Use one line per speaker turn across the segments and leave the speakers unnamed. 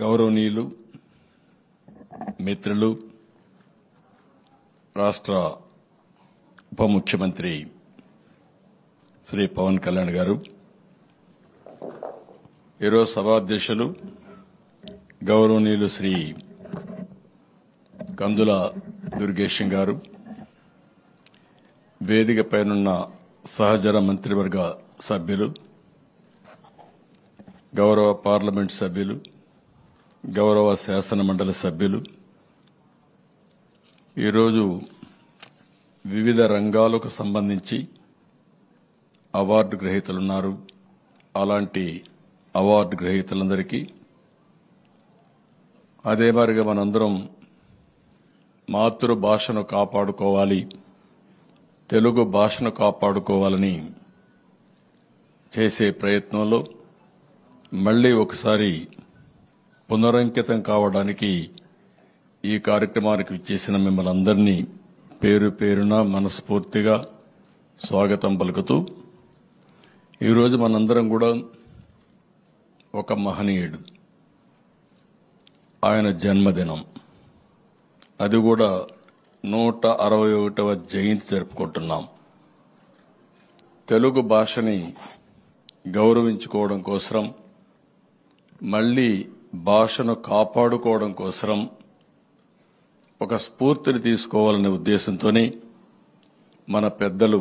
గౌరవనీయులు మిత్రులు రాష్ట్ర ఉప ముఖ్యమంత్రి శ్రీ పవన్ కళ్యాణ్ గారు, ఈరోజు సభాధ్యక్షులు గౌరవనీయులు శ్రీ కందుల దుర్గేశం గారు, వేదికపైనున్న సహచర మంత్రివర్గ సభ్యులు, గౌరవ పార్లమెంట్ సభ్యులు, గౌరవ శాసన మండలి సభ్యులు, ఈరోజు వివిధ రంగాలకు సంబంధించి అవార్డు గ్రహీతలున్నారు. అలాంటి అవార్డు గ్రహీతలందరికీ అదే మాదిరిగా మనందరం మాతృభాషను కాపాడుకోవాలి, తెలుగు భాషను కాపాడుకోవాలని చేసే ప్రయత్నంలో మళ్లీ ఒకసారి పునరంకితం కావడానికి ఈ కార్యక్రమానికి విచ్చేసిన మిమ్మల్ని అందరినీ పేరు పేరున మనస్ఫూర్తిగా స్వాగతం పలుకుతూ, ఈరోజు మనందరం కూడా ఒక మహనీయుడు, ఆయన జన్మదినం, అది కూడా 161వ జయంతి జరుపుకుంటున్నాం. తెలుగు భాషని గౌరవించుకోవడం కోసం, మళ్లీ భాషను కాపాడుకోవడం కోసం ఒక స్ఫూర్తిని తీసుకోవాలనే ఉద్దేశంతోనే మన పెద్దలు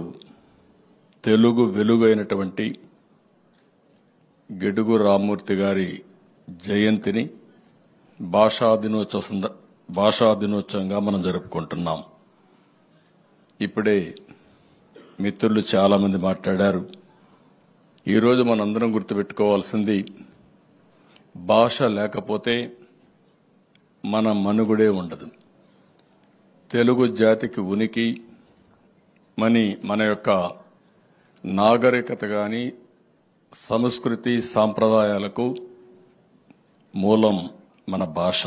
తెలుగు వెలుగు అయినటువంటి గిడుగు రామ్మూర్తి గారి జయంతిని భాషా దినోత్సవంగా మనం జరుపుకుంటున్నాం. ఇప్పుడే మిత్రులు చాలా మంది మాట్లాడారు. ఈరోజు మనందరం గుర్తుపెట్టుకోవాల్సింది, భాష లేకపోతే మన మనుగడే ఉండదు. తెలుగు జాతికి ఉనికి, మన యొక్క నాగరికత గాని సంస్కృతి సాంప్రదాయాలకు మూలం మన భాష.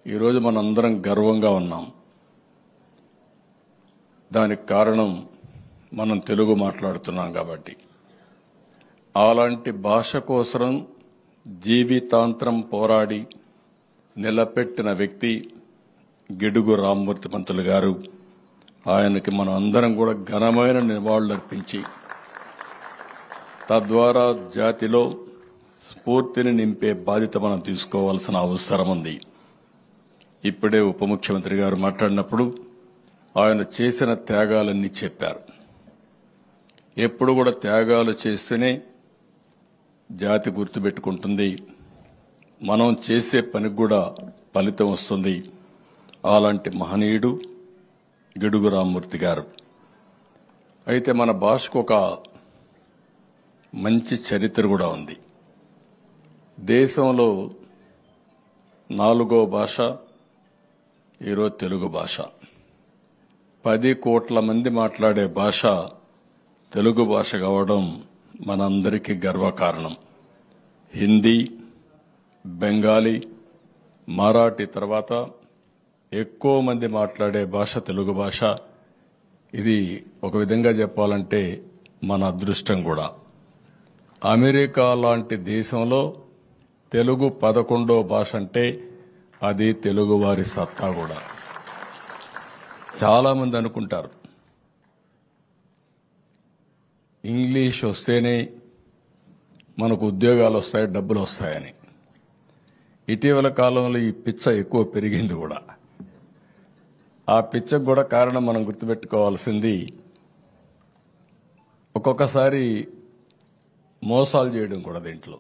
ఈరోజు మనందరం గర్వంగా ఉన్నాం. దానికి కారణం మనం తెలుగు మాట్లాడుతున్నాం కాబట్టి. అలాంటి భాష కోసం జీవితాంతరం పోరాడి నిలబెట్టిన వ్యక్తి గిడుగు రామ్మూర్తి పంతులు గారు. ఆయనకి మనం అందరం కూడా ఘనమైన నివాళులర్పించి తద్వారా జాతిలో స్ఫూర్తిని నింపే బాధ్యత మనం తీసుకోవాల్సిన అవసరం ఉంది. ఇప్పుడే ఉప ముఖ్యమంత్రి గారు మాట్లాడినప్పుడు ఆయన చేసిన త్యాగాలన్నీ చెప్పారు. ఎప్పుడు కూడా త్యాగాలు చేస్తేనే జాతి గుర్తుపెట్టుకుంటుంది, మనం చేసే పనికి కూడా ఫలితం వస్తుంది. అలాంటి మహనీయుడు గిడుగు రామ్మూర్తి గారు. అయితే మన భాషకు ఒక మంచి చరిత్ర కూడా ఉంది. దేశంలో 4వ భాష ఈరోజు తెలుగు భాష. 10 కోట్ల మంది మాట్లాడే భాష తెలుగు భాష కావడం మనందరికీ గర్వకారణం. హిందీ, బెంగాలీ, మరాఠీ తర్వాత ఎక్కువ మంది మాట్లాడే భాష తెలుగు భాష. ఇది ఒక విధంగా చెప్పాలంటే మన అదృష్టం కూడా. అమెరికా లాంటి దేశంలో తెలుగు 11వ భాష అంటే అది తెలుగు వారి సత్తా కూడా. చాలా మంది అనుకుంటారు ఇంగ్లీష్ వస్తేనే మనకు ఉద్యోగాలు వస్తాయి, డబ్బులు వస్తాయని. ఇటీవల కాలంలో ఈ పిచ్చ ఎక్కువ పెరిగింది కూడా. ఆ పిచ్చకు కూడా కారణం మనం గుర్తుపెట్టుకోవాల్సింది, ఒక్కొక్కసారి మోసాలు చేయడం కూడా. దీంట్లో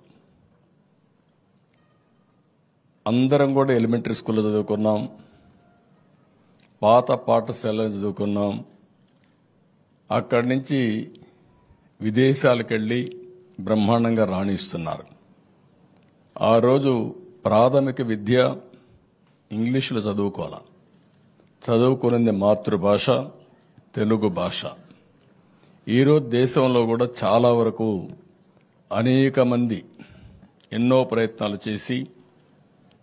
అందరం కూడా ఎలిమెంటరీ స్కూల్లో చదువుకున్నాం, పాత పాఠశాలలో చదువుకున్నాం. అక్కడి నుంచి విదేశాలకు వెళ్లి బ్రహ్మాండంగా రాణిస్తున్నారు. ఆ రోజు ప్రాథమిక విద్య ఇంగ్లీషులో చదువుకోవాలి. చదువుకున్నది మాతృభాష తెలుగు భాష. ఈరోజు దేశంలో కూడా చాలా వరకు అనేక మంది ఎన్నో ప్రయత్నాలు చేసి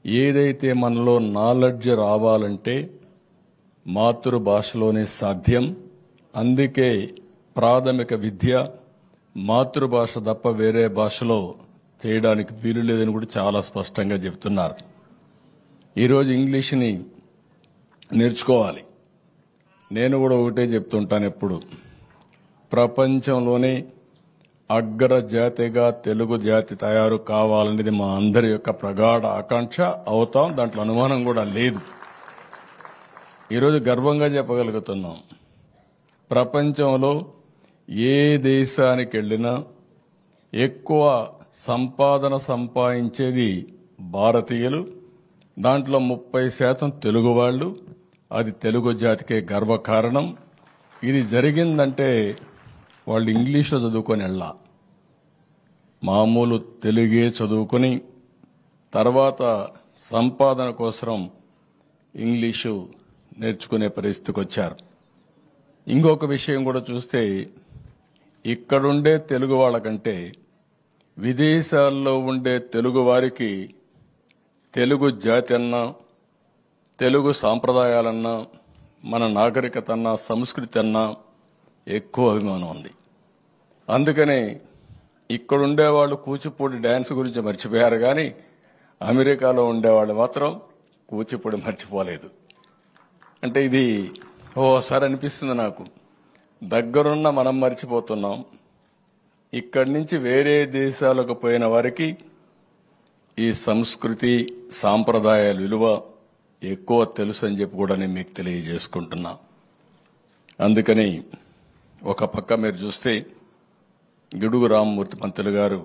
ఏదైతే మనలో నాలెడ్జ్ రావాలంటే మాతృభాషలోనే సాధ్యం. అందుకే ప్రాథమిక విద్య మాతృభాష తప్ప వేరే భాషలో చేయడానికి వీలు లేదని కూడా చాలా స్పష్టంగా చెప్తున్నారు. ఈరోజు ఇంగ్లీష్ని నేర్చుకోవాలి. నేను కూడా ఒకటే చెప్తుంటాను ఎప్పుడు, ప్రపంచంలోనే అగ్ర జాతిగా తెలుగు జాతి తయారు కావాలనేది మా అందరి యొక్క ప్రగాఢ ఆకాంక్ష. అవుతాం, దాంట్లో అనుమానం కూడా లేదు. ఈరోజు గర్వంగా చెప్పగలుగుతున్నాం, ప్రపంచంలో ఏ దేశానికి వెళ్ళినా ఎక్కువ సంపాదన సంపాదించేది భారతీయులు, దాంట్లో 30% తెలుగు వాళ్ళు. అది తెలుగు జాతికే గర్వకారణం. ఇది జరిగిందంటే వాళ్ళు ఇంగ్లీష్లో చదువుకొని వెళ్ళా, మామూలు తెలుగే చదువుకొని తర్వాత సంపాదన కోసం ఇంగ్లీషు నేర్చుకునే పరిస్థితికి వచ్చారు. ఇంకొక విషయం కూడా చూస్తే, ఇక్కడుండే తెలుగు వాళ్ళకంటే విదేశాల్లో ఉండే తెలుగు వారికి తెలుగు జాతి అన్నా, తెలుగు సాంప్రదాయాలన్నా, మన నాగరికత అన్నా, సంస్కృతి అన్నా ఎక్కువ అభిమానం ఉంది. అందుకనే ఇక్కడుండేవాళ్ళు కూచిపూడి డ్యాన్స్ గురించి మర్చిపోయారు, కానీ అమెరికాలో ఉండేవాళ్ళు మాత్రం కూచిపూడి మర్చిపోలేదు. అంటే ఇది ఓసారి అనిపిస్తుంది నాకు, దగ్గరున్న మనం మర్చిపోతున్నాం, ఇక్కడి నుంచి వేరే దేశాలకు పోయిన వారికి ఈ సంస్కృతి సాంప్రదాయాల విలువ ఎక్కువ తెలుసు అని చెప్పి కూడా నేను మీకు తెలియజేసుకుంటున్నా. అందుకని ఒక పక్క మీరు చూస్తే గిడుగు రామ్మూర్తి పంతులు గారు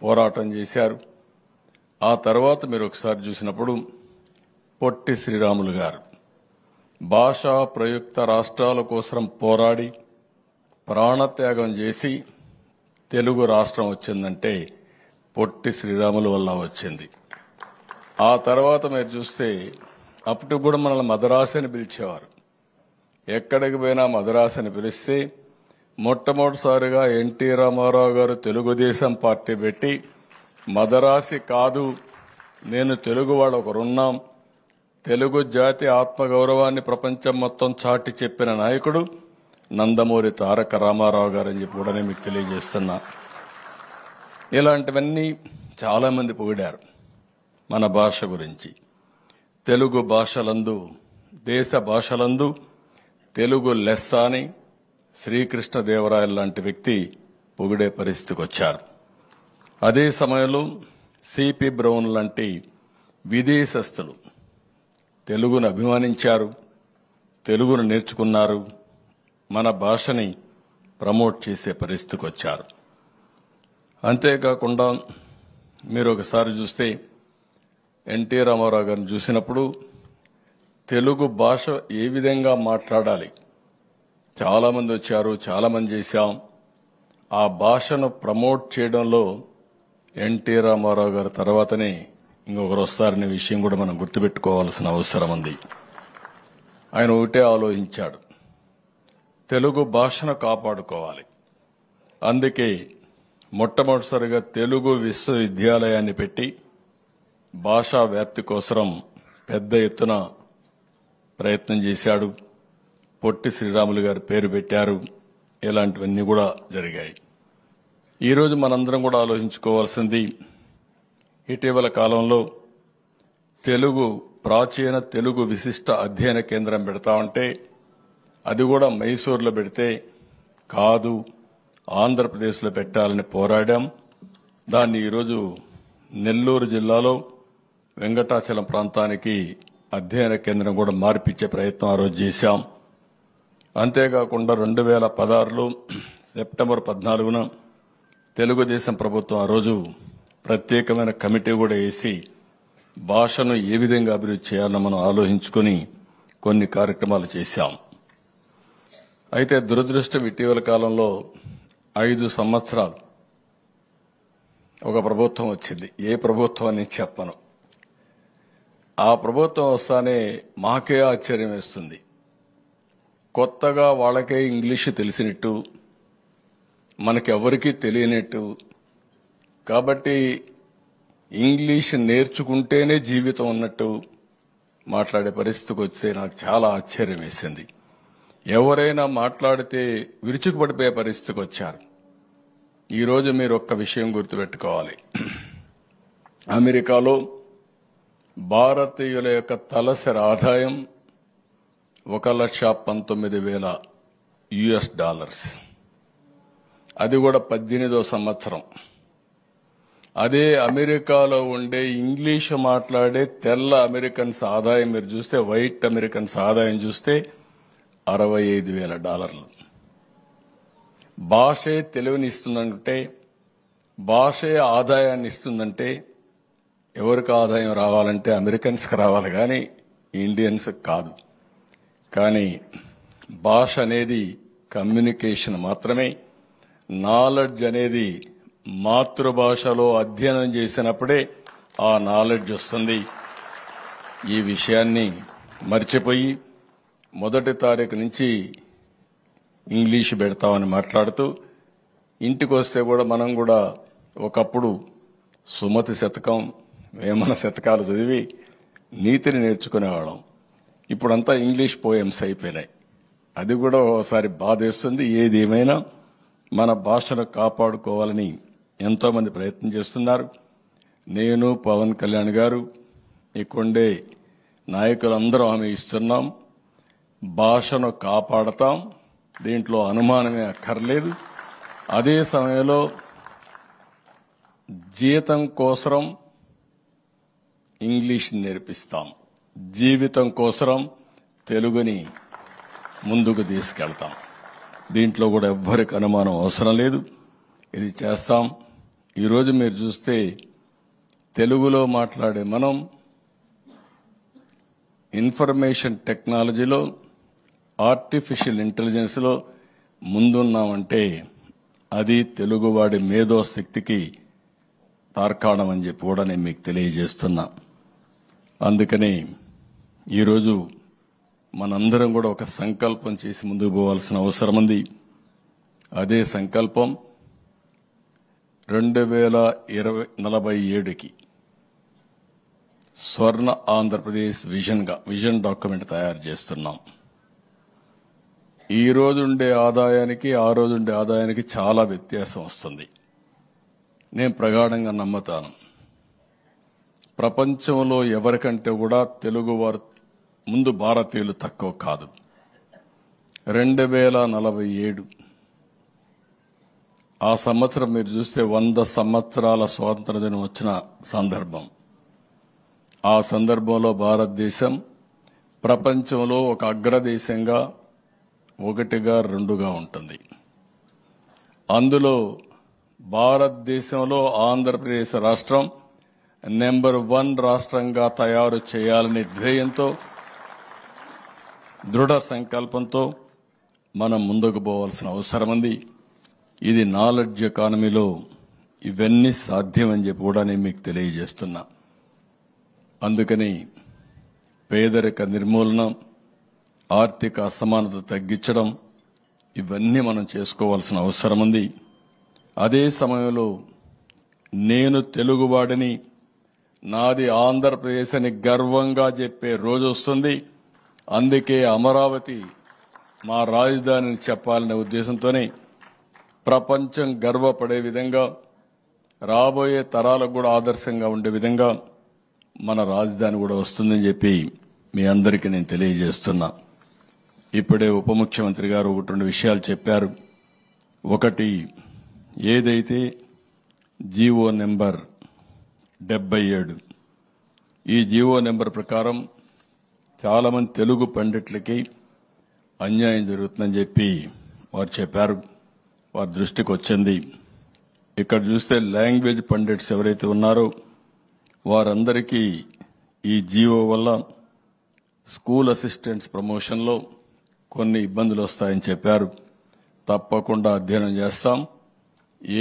పోరాటం చేశారు. ఆ తర్వాత మీరు ఒకసారి చూసినప్పుడు పొట్టి శ్రీరాములు గారు భాషా ప్రయుక్త రాష్ట్రాల కోసం పోరాడి ప్రాణత్యాగం చేసి తెలుగు రాష్ట్రం వచ్చిందంటే పొట్టి శ్రీరాములు వల్ల వచ్చింది. ఆ తర్వాత మీరు చూస్తే అప్పుడు కూడా మనల్ని మదరాసి అని పిలిచేవారు. ఎక్కడికి పోయినా మదరాసి అని పిలిస్తే మొట్టమొదటిసారిగా ఎన్టీ రామారావు గారు తెలుగుదేశం పార్టీ పెట్టి మదరాసి కాదు, నేను తెలుగు వాళ్ళు ఒకరున్నాం, తెలుగు జాతి ఆత్మగౌరవాన్ని ప్రపంచం మొత్తం చాటి చెప్పిన నాయకుడు నందమూరి తారక రామారావు గారని చెప్పి కూడా నేను మీకు తెలియజేస్తున్నా. ఇలాంటివన్నీ చాలా మంది పొగిడారు మన భాష గురించి. తెలుగు భాషలందు, దేశ భాషలందు తెలుగు లెస్స అని శ్రీకృష్ణదేవరాయలు లాంటి వ్యక్తి పొగిడే పరిస్థితికి వచ్చారు. అదే సమయంలో సిపి బ్రౌన్ లాంటి విదేశస్తులు తెలుగును అభిమానించారు, తెలుగును నేర్చుకున్నారు, మన భాషని ప్రమోట్ చేసే పరిస్థితికి వచ్చారు. అంతేకాకుండా మీరు ఒకసారి చూస్తే ఎన్టీ రామారావు గారిని చూసినప్పుడు తెలుగు భాష ఏ విధంగా మాట్లాడాలి, చాలామంది వచ్చారు, చాలామంది చేశాం. ఆ భాషను ప్రమోట్ చేయడంలో ఎన్టీ రామారావు గారి తర్వాతనే ఇంకొకరు వస్తారనే విషయం కూడా మనం గుర్తుపెట్టుకోవాల్సిన అవసరం ఉంది. ఆయన ఒకటే ఆలోచించాడు, తెలుగు భాషను కాపాడుకోవాలి. అందుకే మొట్టమొదటిసారిగా తెలుగు విశ్వవిద్యాలయాన్ని పెట్టి భాషా వ్యాప్తి కోసం పెద్ద ఎత్తున ప్రయత్నం చేశాడు. పొట్టి శ్రీరాములు గారి పేరు పెట్టారు. ఇలాంటివన్నీ కూడా జరిగాయి. ఈరోజు మనందరం కూడా ఆలోచించుకోవాల్సింది, ఇటీవల కాలంలో తెలుగు ప్రాచీన తెలుగు విశిష్ట అధ్యయన కేంద్రం పెడతా ఉంటే అది కూడా మైసూరులో పెడితే కాదు, ఆంధ్రప్రదేశ్లో పెట్టాలని పోరాడాం. దాన్ని ఈరోజు నెల్లూరు జిల్లాలో వెంకటాచలం ప్రాంతానికి అధ్యయన కేంద్రం కూడా మార్పిచ్చే ప్రయత్నం ఆ రోజు చేశాం. అంతేకాకుండా 2016లో సెప్టెంబర్ 14న తెలుగుదేశం ప్రభుత్వం ఆ రోజు ప్రత్యేకమైన కమిటీ కూడా వేసి భాషను ఏ విధంగా అభివృద్ధి చేయాలో మనం ఆలోచించుకుని కొన్ని కార్యక్రమాలు చేశాం. అయితే దురదృష్టం, ఇటీవల కాలంలో 5 సంవత్సరాలు ఒక ప్రభుత్వం వచ్చింది. ఏ ప్రభుత్వం అని చెప్పను. ఆ ప్రభుత్వం వస్తానే మాకే ఆశ్చర్యం వేస్తుంది. కొత్తగా వాళ్ళకే ఇంగ్లీషు తెలిసినట్టు, మనకెవరికీ తెలియనట్టు, కాబట్టి ఇంగ్లీష్ నేర్చుకుంటేనే జీవితం ఉన్నట్టు మాట్లాడే పరిస్థితికి వస్తే నాకు చాలా ఆశ్చర్యం వేసింది. ఎవరైనా మాట్లాడితే విరుచుకుపడిపోయే పరిస్థితికి వచ్చారు. ఈరోజు మీరు ఒక్క విషయం గుర్తుపెట్టుకోవాలి. అమెరికాలో భారతీయుల యొక్క తలసరి ఆదాయం $1,19,000 అది కూడా 18వ సంవత్సరం. అదే అమెరికాలో ఉండే ఇంగ్లీష్ మాట్లాడే తెల్ల అమెరికన్స్ ఆదాయం మీరు చూస్తే, వైట్ అమెరికన్స్ ఆదాయం చూస్తే $65,000. భాషే తెలివినిస్తుందంటే, భాషే ఆదాయాన్ని ఇస్తుందంటే ఎవరికి ఆదాయం రావాలంటే అమెరికన్స్కి రావాలి, కానీ ఇండియన్స్ కాదు. కానీ భాష అనేది కమ్యూనికేషన్ మాత్రమే. నాలెడ్జ్ అనేది మాతృభాషలో అధ్యయనం చేసినప్పుడే ఆ నాలెడ్జ్ వస్తుంది. ఈ విషయాన్ని మర్చిపోయి 1వ తారీఖు నుంచి ఇంగ్లీష్ పెడతామని మాట్లాడుతూ, ఇంటికి వస్తే కూడా మనం కూడా ఒకప్పుడు సుమతి శతకం, వేమన శతకాలు చదివి నీతిని నేర్చుకునేవాళ్ళం. ఇప్పుడంతా ఇంగ్లీష్ పోయమ్స్ అయిపోయినాయి. అది కూడా ఒకసారి బాధేస్తుంది. ఏది ఏమైనా మన భాషను కాపాడుకోవాలని ఎంతో మంది ప్రయత్నం చేస్తున్నారు. నేను, పవన్ కళ్యాణ్ గారు, ఇక్కడే నాయకులందరూ హామీ ఇస్తున్నాం, భాషను కాపాడతాం, దీంట్లో అనుమానమే అక్కర్లేదు. అదే సమయంలో జీతం కోసం ఇంగ్లీష్ నేర్పిస్తాం, జీవితం కోసం తెలుగుని ముందుకు తీసుకెళ్తాం. దీంట్లో కూడా ఎవ్వరికి అనుమానం అవసరం లేదు. ఇది చేస్తాం. ఈరోజు మీరు చూస్తే తెలుగులో మాట్లాడే మనం ఇన్ఫర్మేషన్ టెక్నాలజీలో, ఆర్టిఫిషియల్ ఇంటెలిజెన్స్లో ముందున్నామంటే అది తెలుగువాడి మేధో శక్తికి తార్కాణం అని చెప్పి కూడా నేను మీకు తెలియజేస్తున్నా. అందుకని ఈరోజు మనందరం కూడా ఒక సంకల్పం చేసి ముందుకు పోవాల్సిన అవసరం ఉంది. అదే సంకల్పం 2047కి స్వర్ణ ఆంధ్రప్రదేశ్ విజన్ డాక్యుమెంట్ తయారు చేస్తున్నాం. ఈ రోజు ఉండే ఆదాయానికి ఆ రోజు ఉండే ఆదాయానికి చాలా వ్యత్యాసం వస్తుంది. నేను ప్రగాఢంగా నమ్ముతాను, ప్రపంచంలో ఎవరికంటే కూడా తెలుగువారు ముందు భారతీయులు తక్కువ కాదు. 2047 ఆ సంవత్సరం మీరు చూస్తే 100 సంవత్సరాల స్వాతంత్ర దినం వచ్చిన సందర్భం. ఆ సందర్భంలో భారతదేశం ప్రపంచంలో ఒక అగ్రదేశంగా 1గా 2గా ఉంటుంది. అందులో భారతదేశంలో ఆంధ్రప్రదేశ్ రాష్ట్రం నెంబర్ 1 రాష్ట్రంగా తయారు చేయాలనే ధ్యేయంతో, దృఢ సంకల్పంతో మనం ముందుకు పోవాల్సిన అవసరం ఉంది. ఇది నాలెడ్జ్ ఎకానమీలో ఇవన్నీ సాధ్యమని చెప్పి కూడా నేను మీకు తెలియజేస్తున్నా. అందుకని పేదరిక నిర్మూలన, ఆర్థిక అసమానత తగ్గించడం, ఇవన్నీ మనం చేసుకోవాల్సిన అవసరం ఉంది. అదే సమయంలో నేను తెలుగువాడిని, నాది ఆంధ్రప్రదేశ్ అని గర్వంగా చెప్పే రోజు వస్తుంది. అందుకే అమరావతి మా రాజధానిని చెప్పాలనే ఉద్దేశంతోనే ప్రపంచం గర్వపడే విధంగా, రాబోయే తరాలకు కూడా ఆదర్శంగా ఉండే విధంగా మన రాజధాని కూడా వస్తుందని చెప్పి మీ అందరికీ నేను తెలియజేస్తున్నా. ఇప్పుడే ఉప ముఖ్యమంత్రి గారు 1-2 విషయాలు చెప్పారు. ఒకటి, ఏదైతే జీవో నెంబర్ 77, ఈ జీవో నెంబర్ ప్రకారం చాలా మంది తెలుగు పండితులకి అన్యాయం జరుగుతుందని చెప్పి వారు చెప్పారు. వారి దృష్టికి వచ్చింది. ఇక్కడ చూస్తే లాంగ్వేజ్ పండిట్స్ ఎవరైతే ఉన్నారో వారందరికీ ఈ జీవో వల్ల స్కూల్ అసిస్టెంట్స్ ప్రమోషన్లో కొన్ని ఇబ్బందులు వస్తాయని చెప్పారు. తప్పకుండా అధ్యయనం చేస్తాం.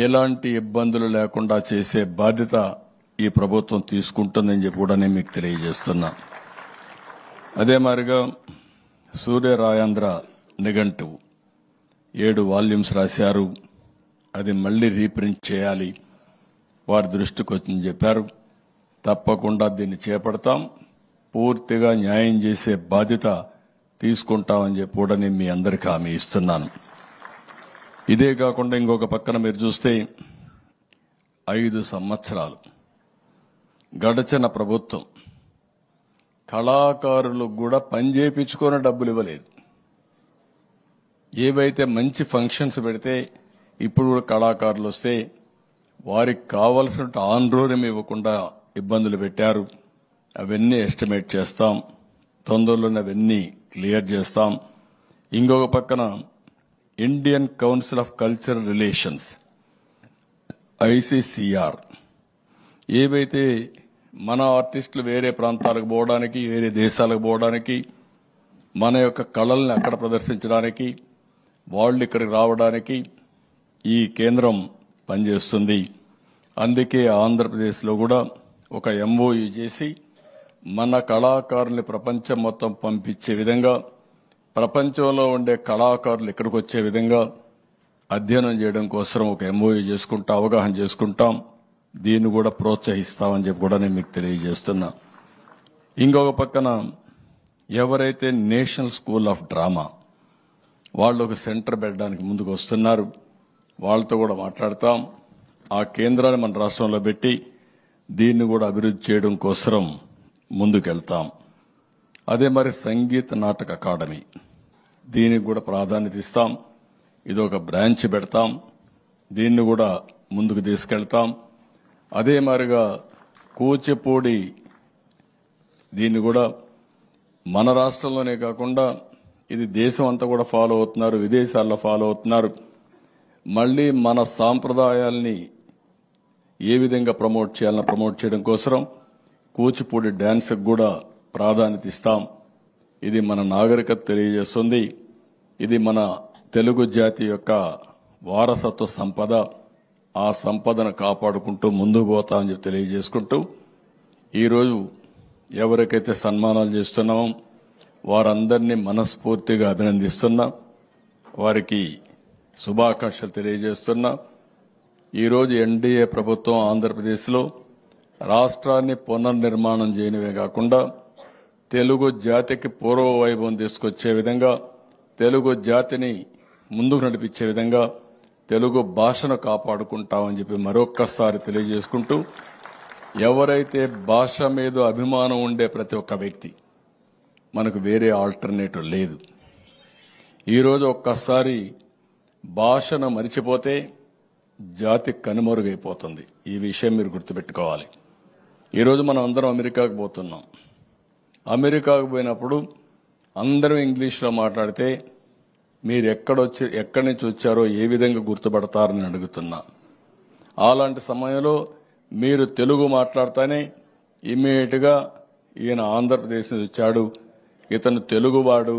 ఎలాంటి ఇబ్బందులు లేకుండా చేసే బాధ్యత ఈ ప్రభుత్వం తీసుకుంటుందని చెప్పి కూడా నేను మీకు తెలియజేస్తున్నా. అదే మాదిరిగా సూర్యరాయాంధ్ర నిఘంటువు 7 వాల్యూమ్స్ రాశారు. అది మళ్లీ రీప్రింట్ చేయాలి. వారి దృష్టికి వచ్చిందని చెప్పారు. తప్పకుండా దీన్ని చేపడతాం. పూర్తిగా న్యాయం చేసే బాధ్యత తీసుకుంటామని చెప్పి కూడా నేను మీ అందరికీ హామీ ఇస్తున్నాను. ఇదే కాకుండా ఇంకొక పక్కన మీరు చూస్తే 5 సంవత్సరాలు గడచిన ప్రభుత్వం కళాకారులకు కూడా పని చేయించుకొని డబ్బులు ఇవ్వలేదు. ఏవైతే మంచి ఫంక్షన్స్ పెడితే ఇప్పుడు కూడా కళాకారులు వస్తే వారికి కావలసిన ఆన్రోరం ఇవ్వకుండా ఇబ్బందులు పెట్టారు. అవన్నీ ఎస్టిమేట్ చేస్తాం, తొందరలోనే అవన్నీ క్లియర్ చేస్తాం. ఇంకొక పక్కన Indian council of cultural relations ICCR ఏవైతే మన ఆర్టిస్టులు వేరే ప్రాంతాలకు పోవడానికి, వేరే దేశాలకు పోవడానికి, మన యొక్క కళల్ని అక్కడ ప్రదర్శించడానికి, వాళ్ళు ఇక్కడికి రావడానికి ఈ కేంద్రం పనిచేస్తుంది. అందుకే ఆంధ్రప్రదేశ్లో కూడా ఒక MOU చేసి మన కళాకారుల్ని ప్రపంచం మొత్తం పంపించే విధంగా, ప్రపంచంలో ఉండే కళాకారులు ఇక్కడికి వచ్చే విధంగా అధ్యయనం చేయడం కోసం ఒక MOU చేసుకుంటా, అవగాహన చేసుకుంటాం. దీన్ని కూడా ప్రోత్సహిస్తామని చెప్పి కూడా నేను మీకు తెలియజేస్తున్నా. ఇంకొక పక్కన ఎవరైతే నేషనల్ స్కూల్ ఆఫ్ డ్రామా వాళ్ళు ఒక సెంటర్ పెట్టడానికి ముందుకు వస్తున్నారు, వాళ్ళతో కూడా మాట్లాడతాం. ఆ కేంద్రాన్ని మన రాష్ట్రంలో పెట్టి దీన్ని కూడా అభివృద్ధి చేయడం కోసం ముందుకెళ్తాం. అదే మరి సంగీత నాటక అకాడమీ, దీనికి కూడా ప్రాధాన్యత ఇస్తాం. ఇది ఒక బ్రాంచ్ పెడతాం, దీన్ని కూడా ముందుకు తీసుకెళ్తాం. అదే మాదిరిగా కూచిపూడి, దీన్ని కూడా మన రాష్ట్రంలోనే కాకుండా ఇది దేశం అంతా కూడా ఫాలో అవుతున్నారు, విదేశాల్లో ఫాలో అవుతున్నారు. మళ్లీ మన సాంప్రదాయాల్ని ఏ విధంగా ప్రమోట్ చేయాలన్నా ప్రమోట్ చేయడం కోసం కూచిపూడి డాన్స్కి కూడా ప్రాధాన్యత ఇస్తాం. ఇది మన నాగరికత తెలియజేస్తుంది. ఇది మన తెలుగు జాతి యొక్క వారసత్వ సంపద. ఆ సంపదను కాపాడుకుంటూ ముందుకు పోతామని చెప్పి తెలియజేసుకుంటూ, ఈరోజు ఎవరికైతే సన్మానాలు చేస్తున్నామో వారందరినీ మనస్ఫూర్తిగా అభినందిస్తున్నా, వారికి శుభాకాంక్షలు తెలియజేస్తున్నా. ఈరోజు NDA ప్రభుత్వం ఆంధ్రప్రదేశ్లో రాష్ట్రాన్ని పునర్నిర్మాణం చేయడమే కాకుండా తెలుగు జాతికి పూర్వ వైభవం తీసుకొచ్చే విధంగా, తెలుగు జాతిని ముందుకు నడిపించే విధంగా తెలుగు భాషను కాపాడుకుంటామని చెప్పి మరొక్కసారి తెలియజేసుకుంటూ, ఎవరైతే భాష మీద అభిమానం ఉండే ప్రతి ఒక్క వ్యక్తి, మనకు వేరే ఆల్టర్నేటివ్ లేదు. ఈరోజు ఒక్కసారి భాషను మరిచిపోతే జాతి కనుమరుగైపోతుంది. ఈ విషయం మీరు గుర్తుపెట్టుకోవాలి. ఈరోజు మనం అందరం అమెరికాకు పోతున్నాం. అమెరికాకు పోయినప్పుడు అందరూ ఇంగ్లీష్లో మాట్లాడితే మీరు ఎక్కడి నుంచి వచ్చారో ఏ విధంగా గుర్తుపడతారని అడుగుతున్నా. అలాంటి సమయంలో మీరు తెలుగు మాట్లాడితేనే ఇమ్మీడియట్గా ఈయన ఆంధ్రప్రదేశ్ నుంచి వచ్చాడు, ఇతను తెలుగువాడు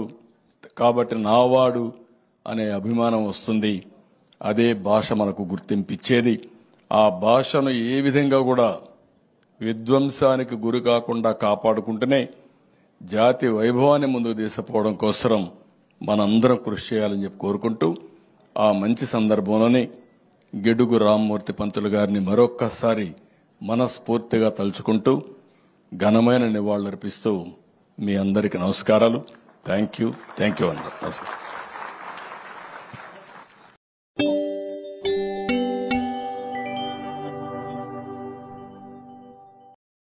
కాబట్టి నావాడు అనే అభిమానం వస్తుంది. అదే భాష మనకు గుర్తింపిచ్చేది. ఆ భాషను ఏ విధంగా కూడా విధ్వంసానికి గురి కాకుండా కాపాడుకుంటూనే జాతి వైభవాన్ని ముందుకు తీసుకుపోవడం కోసం మనందరం కృషి చేయాలని చెప్పి కోరుకుంటూ, ఆ మంచి సందర్భంలోనే గిడుగు రామ్మూర్తి పంతులు గారిని మరొక్కసారి మనస్ఫూర్తిగా తలుచుకుంటూ ఘనమైన నివాళులర్పిస్తూ మీ అందరికీ నమస్కారాలు. Thank you.